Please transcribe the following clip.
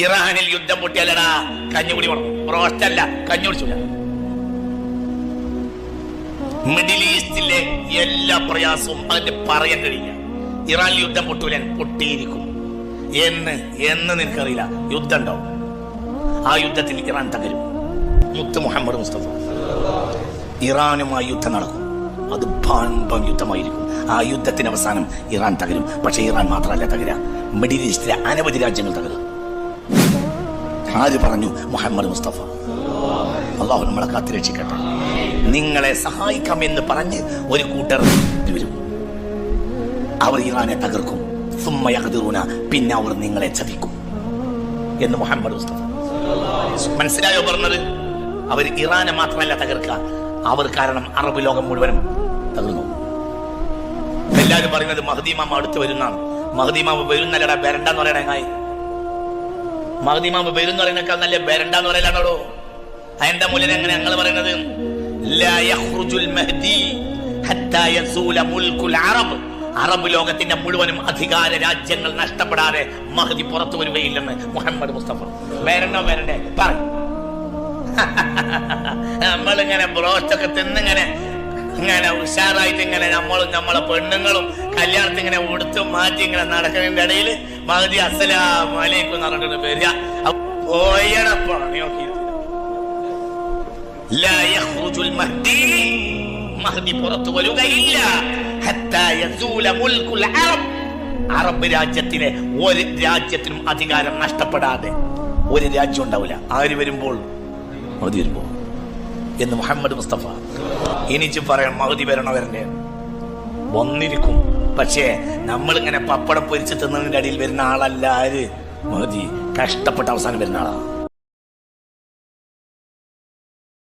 ഇറാനിൽ യുദ്ധം പൊട്ടിയല്ലടാ കഞ്ഞുകുടി വേണം, റോസ്റ്റ് അല്ല, കഞ്ഞി കുടിച്ചില്ല. മിഡിൽ ഈസ്റ്റിലെ എല്ലാ പ്രയാസവും അതിന്റെ പറയാൻ കഴിയില്ല. ഇറാനിൽ യുദ്ധം പൊട്ടൂല, പൊട്ടിയിരിക്കും. എന്ന് നിനക്കറിയില്ല. യുദ്ധം ഉണ്ടാവും, ആ യുദ്ധത്തിൽ ഇറാൻ തകരും. മുത്ത് മുഹമ്മദ് മുസ്തഫ ഇറാനുമായി യുദ്ധം നടക്കും, അത് ഭയങ്കര യുദ്ധമായിരിക്കും. ആ യുദ്ധത്തിന് അവസാനം ഇറാൻ തകരും. പക്ഷെ ഇറാൻ മാത്രമല്ല തകരുക, മിഡിൽ ഈസ്റ്റിലെ അനവധി രാജ്യങ്ങൾ തകരും. ആര് പറഞ്ഞു? മുഹമ്മദ് മുസ്തഫ. അള്ളാഹു നമ്മളെ കാത്തുരക്ഷിക്കട്ടെ. നിങ്ങളെ സഹായിക്കാമെന്ന് പറഞ്ഞ് ഒരു കൂട്ടർ വരും, അവർ ഇറാനെ തകർക്കും. പിന്നെ അവർ നിങ്ങളെ ചതിക്കും എന്ന് മുഹമ്മദ് മുസ്തഫ. മനസ്സിലായോ പറഞ്ഞത്? അവർ ഇറാനെ മാത്രമല്ല തകർക്കുക, അവർ കാരണം അറബ് ലോകം മുഴുവനും തകർന്നു. എല്ലാവരും പറയുന്നത് മഹ്ദി ഇമാം അടുത്ത് വരുന്നതാണ്. മഹ്ദി ഇമാം വരുന്നല്ലടാ, ബരണ്ടെന്ന് പറയണേങ്ങായി. മഹ്ദി ഇമാം വരുന്ന പറയുന്നേക്കാൾ നല്ല ബരണ്ടെന്ന് പറയലാണോ? അതിന്റെ മുന്നിൽ എങ്ങനെ ഞങ്ങൾ പറയുന്നത്? ലാ യഖ്റുജുൽ മഹ്ദി ഹത്താ യസൂല മുൽകുൽ അറബ്. അറബ് ലോകത്തിന്റെ മുഴുവനും അധികാര രാജ്യങ്ങൾ നഷ്ടപ്പെടാതെ മഹ്ദി പുറത്തു വരികയില്ലെന്ന് മുഹമ്മദ് മുസ്തഫ. വരണ്ടോ വരണ്ടേ പറ. നമ്മളിങ്ങനെ ബ്രോസ്റ്റൊക്കെ തിന്നിങ്ങനെ ഇങ്ങനെ ഉഷാറായിട്ട് ഇങ്ങനെ നമ്മളും നമ്മളെ പെണ്ണുങ്ങളും കല്യാണത്തിൽ ഇങ്ങനെ ഉടുത്തും മാറ്റി ഇങ്ങനെ നടക്കുന്നതിന്റെ ഇടയിൽ മഹ്ദി അസ്സലാമു അലൈക്കും എന്ന് പറഞ്ഞിട്ട് വരിക. പോയടപ്പാണ് ലാ യഖ്റുജുൽ മഹ്ദി, മഹ്ദി പുറത്തു വരികയില്ല. ഹത്താ യസൂല മുൽകുൽ അറബ്. അറബ് രാജ്യത്തിലെ ഒരു രാജ്യത്തിനും അധികാരം നഷ്ടപ്പെടാതെ ഒരു രാജ്യം ഉണ്ടാവില്ല. ആര് വരുമ്പോൾ? മഹ്ദി വരുമ്പോൾ എന്ന് മുഹമ്മദ് മുസ്തഫ. എനിക്ക് പറയാം മഹ്ദി വരണവരന്റെ വന്നിരിക്കും. പക്ഷേ നമ്മളിങ്ങനെ പപ്പടം പൊരിച്ച് തിന്നതിന്റെ അടിയിൽ വരുന്ന ആളല്ല ആര്? മഹ്ദി കഷ്ടപ്പെട്ട അവസാനം വരുന്ന ആളാണ്.